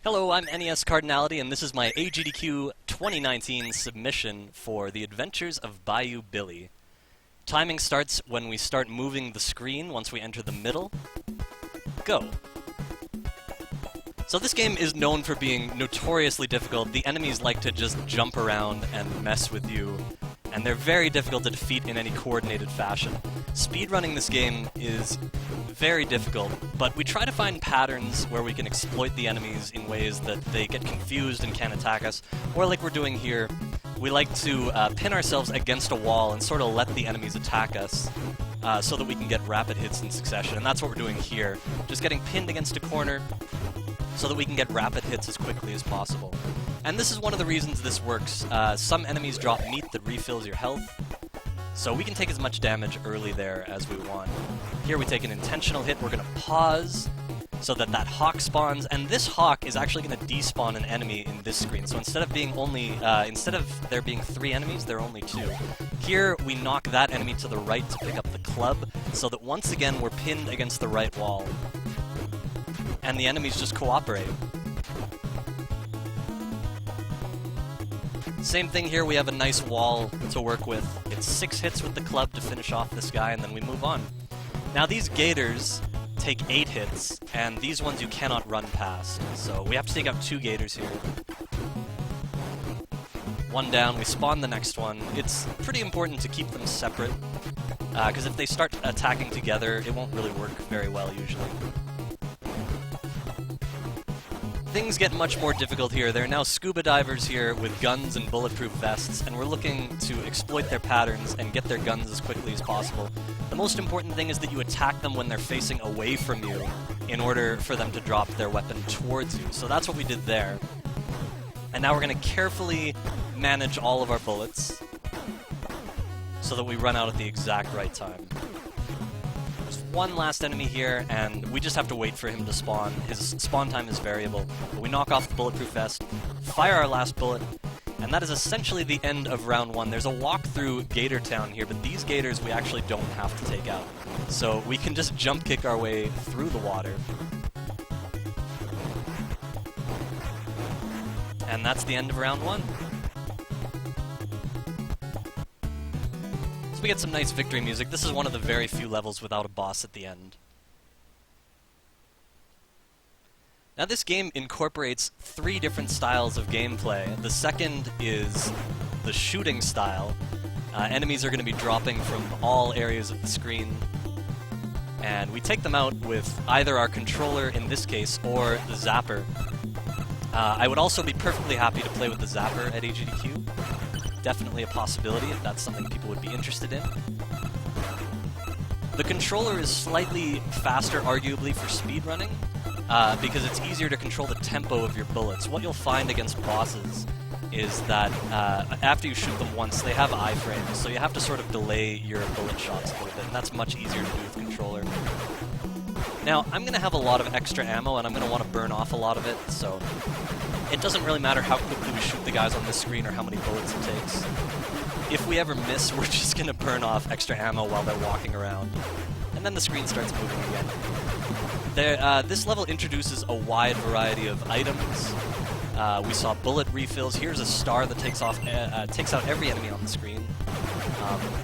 Hello, I'm NES Cardinality, and this is my AGDQ2019 submission for The Adventures of Bayou Billy. Timing starts when we start moving the screen once we enter the middle. Go! So this game is known for being notoriously difficult. The enemies like to just jump around and mess with you, and they're very difficult to defeat in any coordinated fashion. Speedrunning this game is very difficult, but we try to find patterns where we can exploit the enemies in ways that they get confused and can't attack us, or like we're doing here, we like to pin ourselves against a wall and sort of let the enemies attack us so that we can get rapid hits in succession, and that's what we're doing here. Just getting pinned against a corner so that we can get rapid hits as quickly as possible. And this is one of the reasons this works. Some enemies drop meat that refills your health, so we can take as much damage early there as we want. Here we take an intentional hit, we're going to pause so that that hawk spawns, and this hawk is actually going to despawn an enemy in this screen. So instead of being instead of there being 3 enemies, there are only 2. Here we knock that enemy to the right to pick up the club, so that once again we're pinned against the right wall. And the enemies just cooperate. Same thing here, we have a nice wall to work with. It's 6 hits with the club to finish off this guy, and then we move on. Now these gators take 8 hits, and these ones you cannot run past. So we have to take out 2 gators here. 1 down, we spawn the next one. It's pretty important to keep them separate, because if they start attacking together, it won't really work very well usually. Things get much more difficult here. There are now scuba divers here with guns and bulletproof vests, and we're looking to exploit their patterns and get their guns as quickly as possible. The most important thing is that you attack them when they're facing away from you in order for them to drop their weapon towards you. So that's what we did there. And now we're going to carefully manage all of our bullets so that we run out at the exact right time. One last enemy here, and we just have to wait for him to spawn. His spawn time is variable. But we knock off the bulletproof vest, fire our last bullet, and that is essentially the end of round 1. There's a walk through Gator Town here, but these gators we actually don't have to take out. So we can just jump kick our way through the water. And that's the end of round 1. We get some nice victory music. This is one of the very few levels without a boss at the end. Now this game incorporates 3 different styles of gameplay. The second is the shooting style. Enemies are going to be dropping from all areas of the screen, and we take them out with either our controller, in this case, or the zapper. I would also be perfectly happy to play with the zapper at AGDQ. Definitely a possibility if that's something people would be interested in. The controller is slightly faster, arguably, for speedrunning, because it's easier to control the tempo of your bullets. What you'll find against bosses is that after you shoot them once, they have iframes, so you have to sort of delay your bullet shots a little bit, and that's much easier to do with controller. Now, I'm going to have a lot of extra ammo, and I'm going to want to burn off a lot of it, so it doesn't really matter how quickly we shoot the guys on this screen or how many bullets it takes. If we ever miss, we're just going to burn off extra ammo while they're walking around. And then the screen starts moving again. This level introduces a wide variety of items. We saw bullet refills. Here's a star that takes out every enemy on the screen.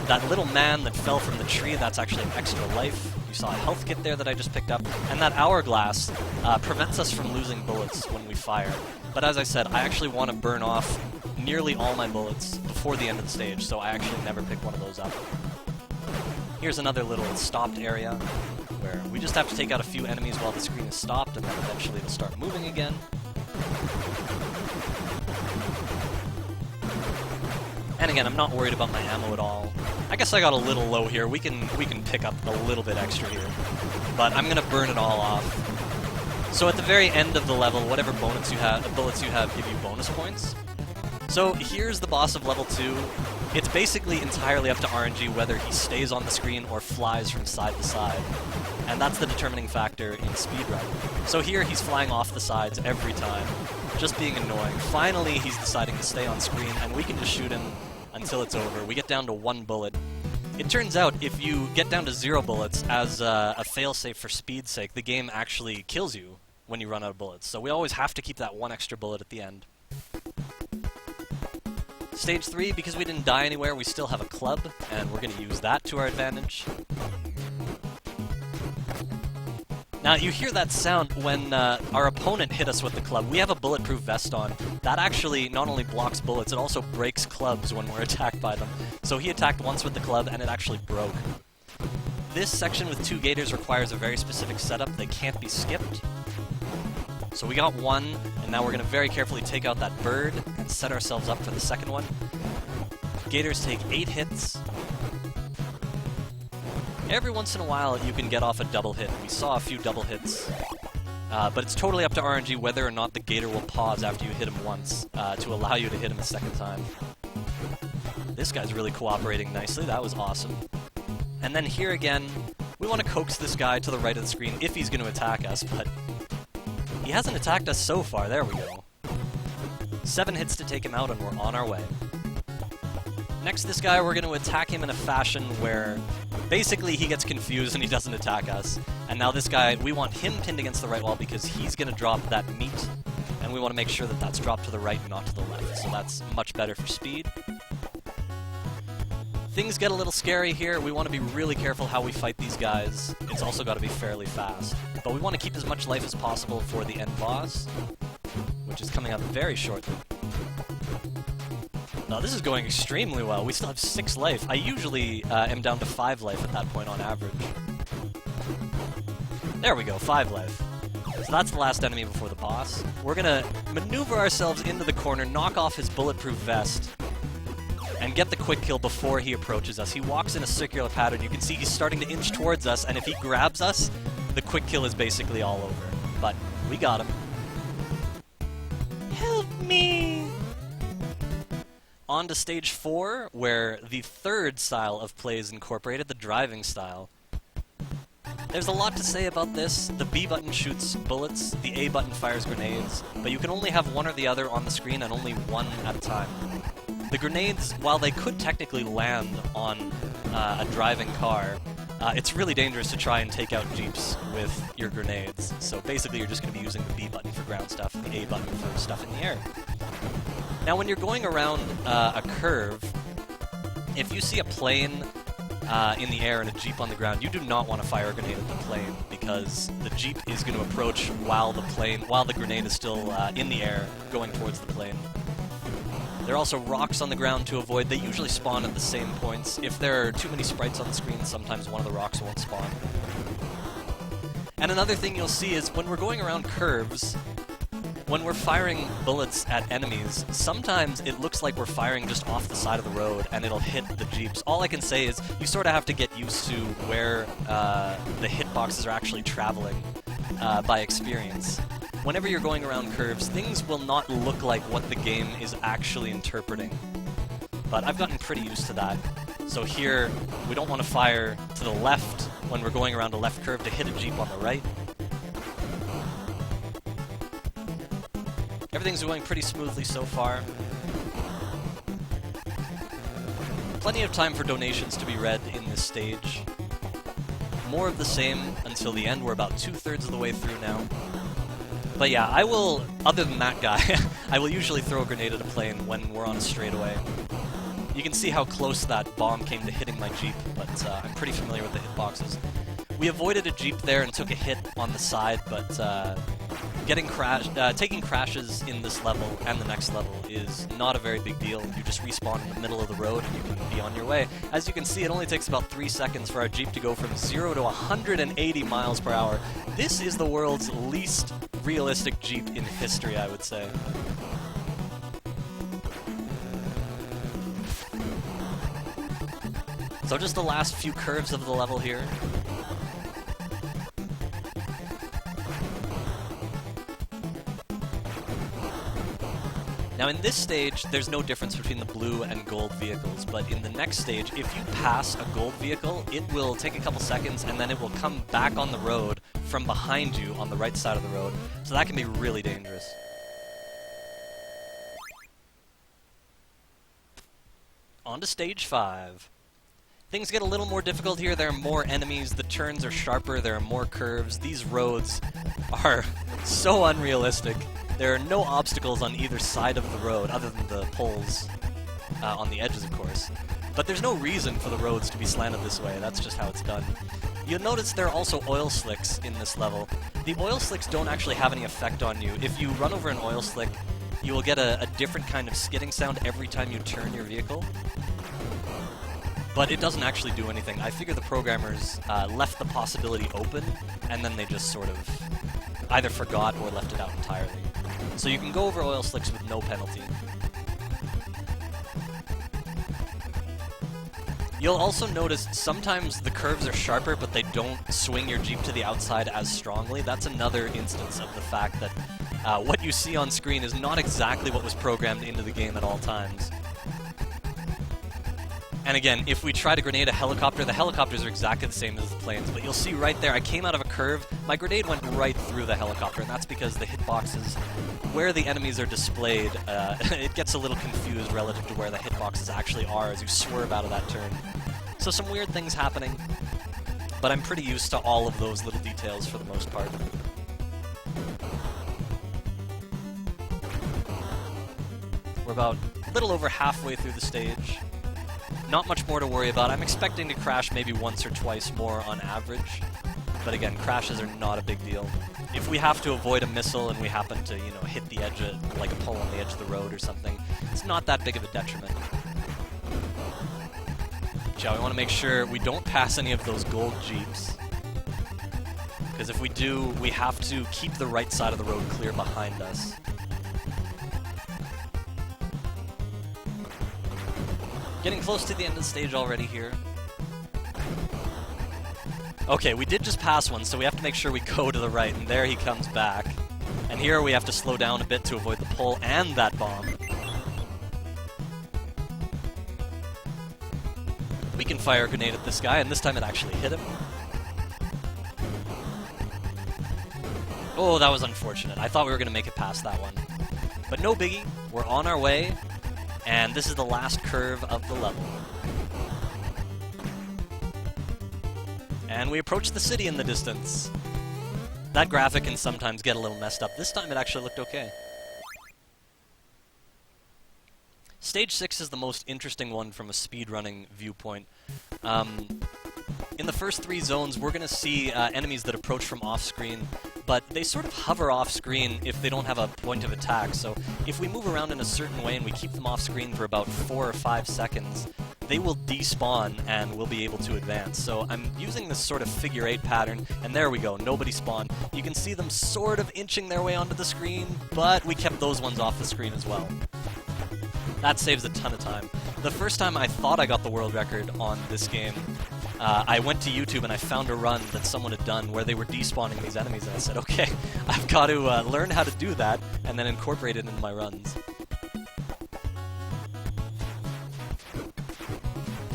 That little man that fell from the tree, that's actually an extra life. You saw a health kit there that I just picked up. And that hourglass prevents us from losing bullets when we fire. But as I said, I actually want to burn off nearly all my bullets before the end of the stage, so I actually never pick one of those up. Here's another little stopped area where we just have to take out a few enemies while the screen is stopped, and then eventually it'll start moving again. And again, I'm not worried about my ammo at all. I guess I got a little low here. We can pick up a little bit extra here, but I'm gonna burn it all off. So at the very end of the level, whatever bullets you have give you bonus points. So here's the boss of level 2. It's basically entirely up to RNG whether he stays on the screen or flies from side to side. And that's the determining factor in speedrun. So here he's flying off the sides every time, just being annoying. Finally he's deciding to stay on screen, and we can just shoot him until it's over. We get down to 1 bullet. It turns out if you get down to 0 bullets as a failsafe for speed's sake, the game actually kills you when you run out of bullets. So we always have to keep that one extra bullet at the end. Stage 3, because we didn't die anywhere, we still have a club, and we're going to use that to our advantage. Now, you hear that sound when our opponent hit us with the club. We have a bulletproof vest on. That actually not only blocks bullets, it also breaks clubs when we're attacked by them. So he attacked once with the club, and it actually broke. This section with 2 gators requires a very specific setup. They can't be skipped. So we got one, and now we're going to very carefully take out that bird and set ourselves up for the second one. Gators take 8 hits. Every once in a while, you can get off a double hit. We saw a few double hits. But it's totally up to RNG whether or not the gator will pause after you hit him once to allow you to hit him a second time. This guy's really cooperating nicely. That was awesome. And then here again, we want to coax this guy to the right of the screen if he's going to attack us, but he hasn't attacked us so far. There we go. 7 hits to take him out, and we're on our way. Next, this guy, we're going to attack him in a fashion where basically he gets confused and he doesn't attack us. And now this guy, we want him pinned against the right wall because he's going to drop that meat, and we want to make sure that that's dropped to the right and not to the left. So that's much better for speed. Things get a little scary here. We want to be really careful how we fight these guys. It's also got to be fairly fast. But we want to keep as much life as possible for the end boss, which is coming up very shortly. Now, this is going extremely well. We still have 6 life. I usually am down to 5 life at that point on average. There we go, 5 life. So that's the last enemy before the boss. We're going to maneuver ourselves into the corner, knock off his bulletproof vest, and get the quick kill before he approaches us. He walks in a circular pattern. You can see he's starting to inch towards us, and if he grabs us, the quick kill is basically all over. But we got him. Help me! On to stage 4, where the third style of play is incorporated, the driving style. There's a lot to say about this. The B button shoots bullets, the A button fires grenades, but you can only have one or the other on the screen and only one at a time. The grenades, while they could technically land on a driving car, it's really dangerous to try and take out jeeps with your grenades. So basically you're just going to be using the B button for ground stuff and the A button for stuff in the air. Now when you're going around a curve, if you see a plane in the air and a jeep on the ground, you do not want to fire a grenade at the plane because the jeep is going to approach while the grenade is still in the air going towards the plane. There are also rocks on the ground to avoid. They usually spawn at the same points. If there are too many sprites on the screen, sometimes one of the rocks won't spawn. And another thing you'll see is when we're going around curves, when we're firing bullets at enemies, sometimes it looks like we're firing just off the side of the road and it'll hit the jeeps. All I can say is you sort of have to get used to where the hitboxes are actually traveling by experience. Whenever you're going around curves, things will not look like what the game is actually interpreting. But I've gotten pretty used to that. So here, we don't want to fire to the left when we're going around a left curve to hit a jeep on the right. Everything's going pretty smoothly so far. Plenty of time for donations to be read in this stage. More of the same until the end. We're about 2/3 of the way through now. But yeah, I will, other than that guy, I will usually throw a grenade at a plane when we're on a straightaway. You can see how close that bomb came to hitting my jeep, but I'm pretty familiar with the hitboxes. We avoided a jeep there and took a hit on the side, but taking crashes in this level and the next level is not a very big deal. You just respawn in the middle of the road and you can be on your way. As you can see, it only takes about 3 seconds for our jeep to go from 0 to 180 miles per hour. This is the world's least realistic jeep in history, I would say. So just the last few curves of the level here. Now in this stage, there's no difference between the blue and gold vehicles, but in the next stage, if you pass a gold vehicle, it will take a couple seconds and then it will come back on the road from behind you on the right side of the road. So that can be really dangerous. On to stage 5. Things get a little more difficult here. There are more enemies, the turns are sharper, there are more curves. These roads are so unrealistic. There are no obstacles on either side of the road, other than the poles on the edges, of course. But there's no reason for the roads to be slanted this way. That's just how it's done. You'll notice there are also oil slicks in this level. The oil slicks don't actually have any effect on you. If you run over an oil slick, you will get a different kind of skidding sound every time you turn your vehicle. But it doesn't actually do anything. I figure the programmers left the possibility open, and then they just sort of either forgot or left it out entirely. So you can go over oil slicks with no penalty. You'll also notice sometimes the curves are sharper, but they don't swing your Jeep to the outside as strongly. That's another instance of the fact that what you see on screen is not exactly what was programmed into the game at all times. And again, if we try to grenade a helicopter, the helicopters are exactly the same as the planes, but you'll see right there, I came out of a curve, my grenade went right through the helicopter, and that's because the hitboxes, where the enemies are displayed, it gets a little confused relative to where the hitboxes actually are as you swerve out of that turn. So some weird things happening, but I'm pretty used to all of those little details for the most part. We're about a little over halfway through the stage. Not much more to worry about. I'm expecting to crash maybe once or twice more on average. But again, crashes are not a big deal. If we have to avoid a missile and we happen to, you know, hit the edge of, like a pole on the edge of the road or something, it's not that big of a detriment. So we want to make sure we don't pass any of those gold Jeeps. Because if we do, we have to keep the right side of the road clear behind us. Getting close to the end of the stage already here. Okay, we did just pass one, so we have to make sure we go to the right, and there he comes back. And here we have to slow down a bit to avoid the pole and that bomb. We can fire a grenade at this guy, and this time it actually hit him. Oh, that was unfortunate. I thought we were going to make it past that one. But no biggie, we're on our way. And this is the last curve of the level. And we approach the city in the distance. That graphic can sometimes get a little messed up. This time it actually looked okay. Stage 6 is the most interesting one from a speedrunning viewpoint. In the first 3 zones, we're going to see enemies that approach from off-screen, but they sort of hover off-screen if they don't have a point of attack. So if we move around in a certain way and we keep them off-screen for about 4 or 5 seconds, they will despawn and we'll be able to advance. So I'm using this sort of figure 8 pattern, and there we go, nobody spawned. You can see them sort of inching their way onto the screen, but we kept those ones off the screen as well. That saves a ton of time. The first time I thought I got the world record on this game, I went to YouTube and I found a run that someone had done where they were despawning these enemies, and I said, okay, I've got to learn how to do that and then incorporate it into my runs.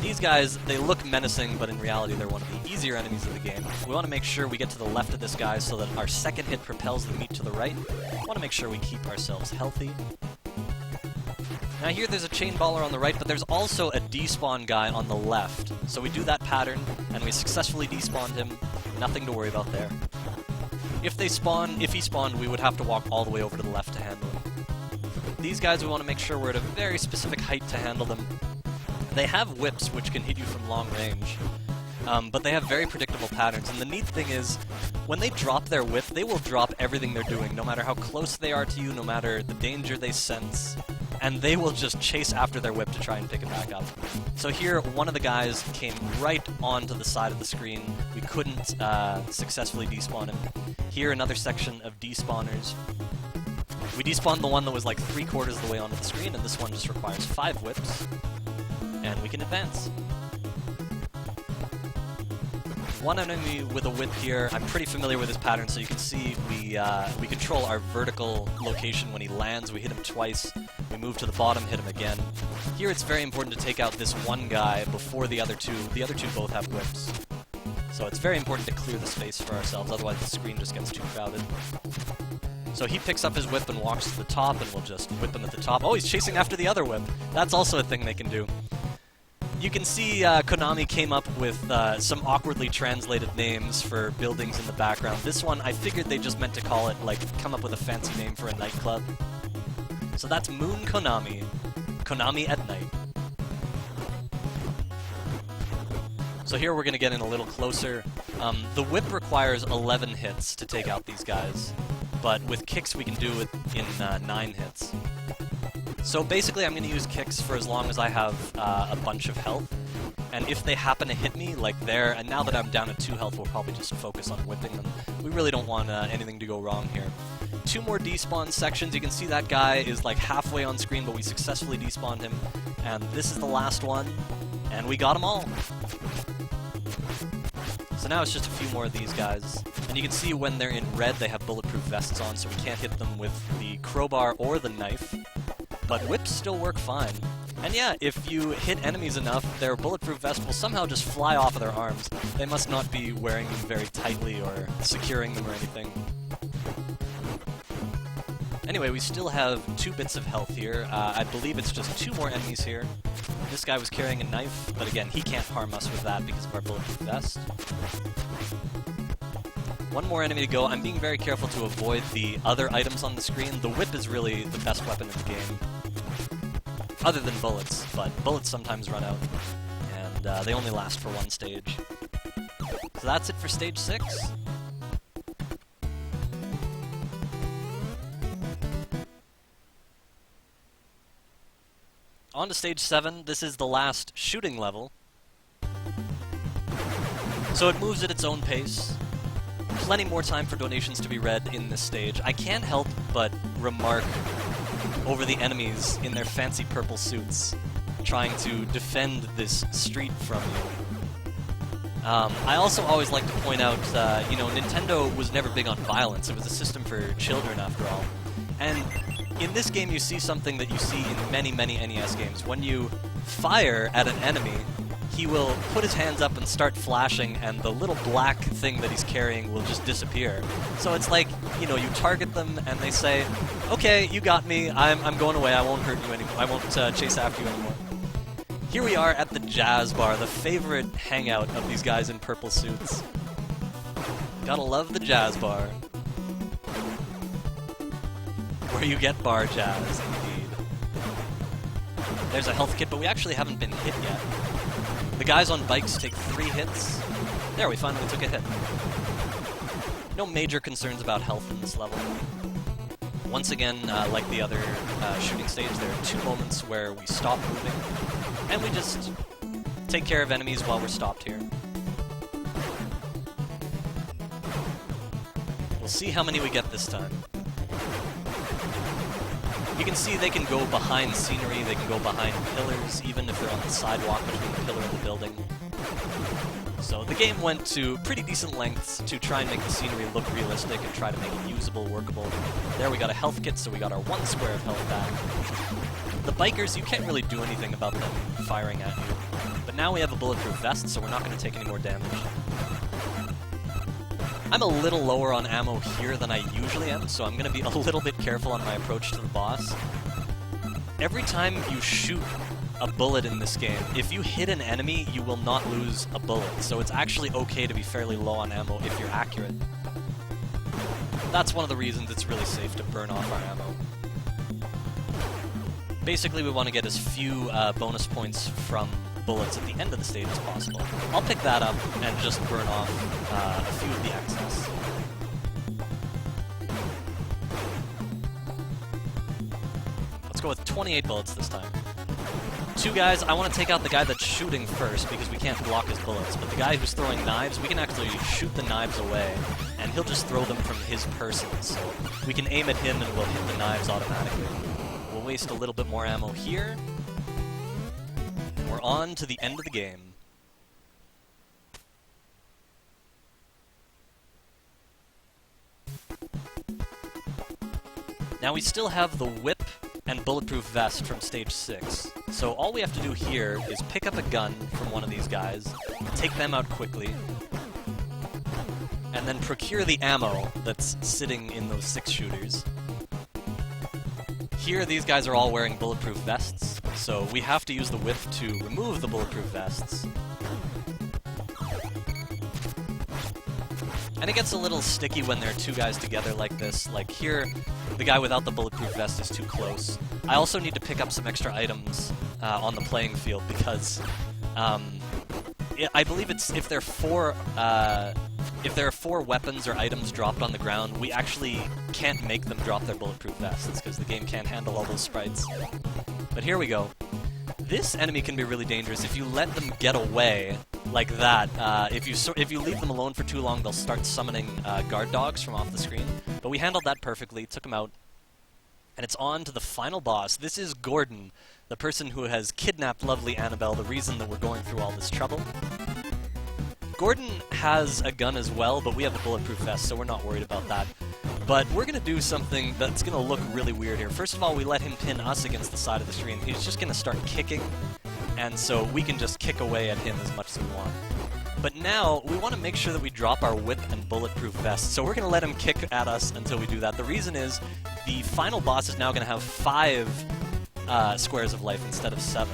These guys, they look menacing, but in reality they're one of the easier enemies of the game. We want to make sure we get to the left of this guy so that our second hit propels the meat to the right. We want to make sure we keep ourselves healthy. Now here there's a chain baller on the right, but there's also a despawn guy on the left. So we do that pattern, and we successfully despawned him. Nothing to worry about there. If he spawned, we would have to walk all the way over to the left to handle him. These guys, we want to make sure we're at a very specific height to handle them. They have whips, which can hit you from long range. But they have very predictable patterns, and the neat thing is, when they drop their whip, they will drop everything they're doing, no matter how close they are to you, no matter the danger they sense, and they will just chase after their whip to try and pick it back up. So here, one of the guys came right onto the side of the screen. We couldn't successfully despawn him. Here, another section of despawners. We despawned the one that was like 3/4 of the way onto the screen, and this one just requires 5 whips, and we can advance. One enemy with a whip here. I'm pretty familiar with this pattern, so you can see we control our vertical location when he lands. We hit him twice. We move to the bottom, hit him again. Here it's very important to take out this one guy before the other two. The other two both have whips. So it's very important to clear the space for ourselves, otherwise the screen just gets too crowded. So he picks up his whip and walks to the top, and we'll just whip him at the top. Oh, he's chasing after the other whip. That's also a thing they can do. You can see Konami came up with some awkwardly translated names for buildings in the background. This one, I figured they just meant to call it, like, come up with a fancy name for a nightclub. So that's Moon Konami. Konami at night. So here we're going to get in a little closer. The whip requires 11 hits to take out these guys, but with kicks we can do it in 9 hits. So basically I'm going to use kicks for as long as I have a bunch of health, and if they happen to hit me, like there, and now that I'm down at 2 health, we'll probably just focus on whipping them. We really don't want anything to go wrong here. 2 more despawn sections. You can see that guy is like halfway on screen, but we successfully despawned him, and this is the last one, and we got them all. So now it's just a few more of these guys. And you can see when they're in red, they have bulletproof vests on, so we can't hit them with the crowbar or the knife. But whips still work fine. And yeah, if you hit enemies enough, their bulletproof vest will somehow just fly off of their arms. They must not be wearing them very tightly or securing them or anything. Anyway, we still have 2 bits of health here. I believe it's just 2 more enemies here. This guy was carrying a knife, but again, he can't harm us with that because of our bulletproof vest. 1 more enemy to go. I'm being very careful to avoid the other items on the screen. The whip is really the best weapon in the game, other than bullets, but bullets sometimes run out, and they only last for 1 stage. So that's it for stage 6. On to stage 7. This is the last shooting level. So it moves at its own pace. Plenty more time for donations to be read in this stage. I can't help but remark over the enemies in their fancy purple suits trying to defend this street from you. I also always like to point out, you know, Nintendo was never big on violence. It was a system for children, after all. And in this game, you see something that you see in many, many NES games. When you fire at an enemy, he will put his hands up and start flashing, and the little black thing that he's carrying will just disappear. So it's like, you know, you target them, and they say, okay, you got me, I'm going away, I won't hurt you anymore, I won't chase after you anymore. Here we are at the Jazz Bar, the favorite hangout of these guys in purple suits. Gotta love the Jazz Bar. Where you get bar jazz, indeed. There's a health kit, but we actually haven't been hit yet. The guys on bikes take 3 hits. There, we finally took a hit. No major concerns about health in this level. Once again, like the other shooting stage, there are 2 moments where we stop moving, and we just take care of enemies while we're stopped here. We'll see how many we get this time. You can see they can go behind scenery, they can go behind pillars, even if they're on the sidewalk between the pillar and the building. So the game went to pretty decent lengths to try and make the scenery look realistic and try to make it usable, workable. There we got a health kit, so we got our 1 square of health back. The bikers, you can't really do anything about them firing at you. But now we have a bulletproof vest, so we're not going to take any more damage. I'm a little lower on ammo here than I usually am, so I'm going to be a little bit careful on my approach to the boss. Every time you shoot a bullet in this game, if you hit an enemy, you will not lose a bullet, so it's actually okay to be fairly low on ammo if you're accurate. That's one of the reasons it's really safe to burn off our ammo. Basically, we want to get as few bonus points from bullets at the end of the stage as possible. I'll pick that up and just burn off a few of the excess. Let's go with 28 bullets this time. 2 guys, I want to take out the guy that's shooting first because we can't block his bullets, but the guy who's throwing knives, we can actually shoot the knives away, and he'll just throw them from his person, so we can aim at him and we'll hit the knives automatically. We'll waste a little bit more ammo here. We're on to the end of the game. Now we still have the whip and bulletproof vest from stage 6. So all we have to do here is pick up a gun from one of these guys, take them out quickly, and then procure the ammo that's sitting in those 6 shooters. Here these guys are all wearing bulletproof vests. So we have to use the whip to remove the bulletproof vests. And it gets a little sticky when there are two guys together like this. Like here, the guy without the bulletproof vest is too close. I also need to pick up some extra items on the playing field because I believe it's if there are four weapons or items dropped on the ground, we actually can't make them drop their bulletproof vests because the game can't handle all those sprites. But here we go. This enemy can be really dangerous if you let them get away like that. If you leave them alone for too long, they'll start summoning guard dogs from off the screen. But we handled that perfectly, took him out, and it's on to the final boss. This is Gordon, the person who has kidnapped lovely Annabelle, the reason that we're going through all this trouble. Gordon has a gun as well, but we have a bulletproof vest, so we're not worried about that. But we're going to do something that's going to look really weird here. First of all, we let him pin us against the side of the screen. He's just going to start kicking, and so we can just kick away at him as much as we want. But now, we want to make sure that we drop our whip and bulletproof vest, so we're going to let him kick at us until we do that. The reason is, the final boss is now going to have 5 squares of life instead of 7.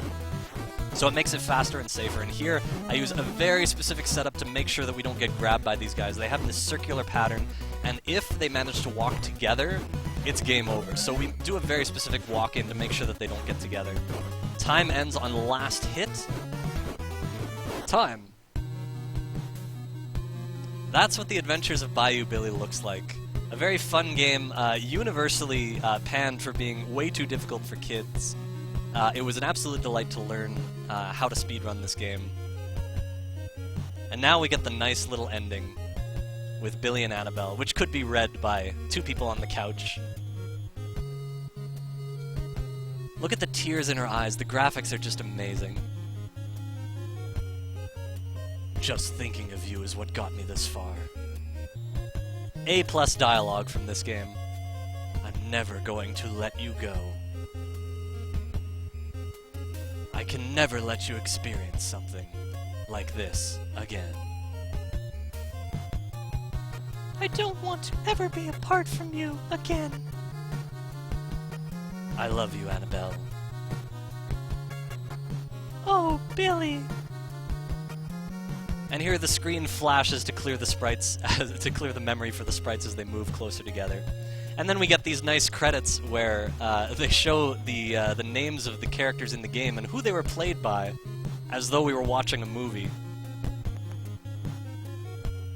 So it makes it faster and safer, and here I use a very specific setup to make sure that we don't get grabbed by these guys. They have this circular pattern, and if they manage to walk together, it's game over. So we do a very specific walk-in to make sure that they don't get together. Time ends on last hit. Time. That's what the Adventures of Bayou Billy looks like. A very fun game, universally panned for being way too difficult for kids. It was an absolute delight to learn how to speedrun this game. And now we get the nice little ending with Billy and Annabelle, which could be read by 2 people on the couch. Look at the tears in her eyes. The graphics are just amazing. Just thinking of you is what got me this far. A+ dialogue from this game. I'm never going to let you go. I can never let you experience something like this again. I don't want to ever be apart from you again. I love you, Annabelle. Oh, Billy. And here the screen flashes to clear the sprites, to clear the memory for the sprites as they move closer together. And then we get these nice credits where they show the names of the characters in the game and who they were played by, as though we were watching a movie.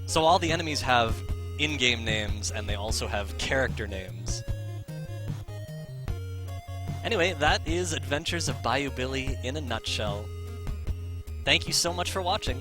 So all the enemies have in-game names, and they also have character names. Anyway, that is Adventures of Bayou Billy in a nutshell. Thank you so much for watching.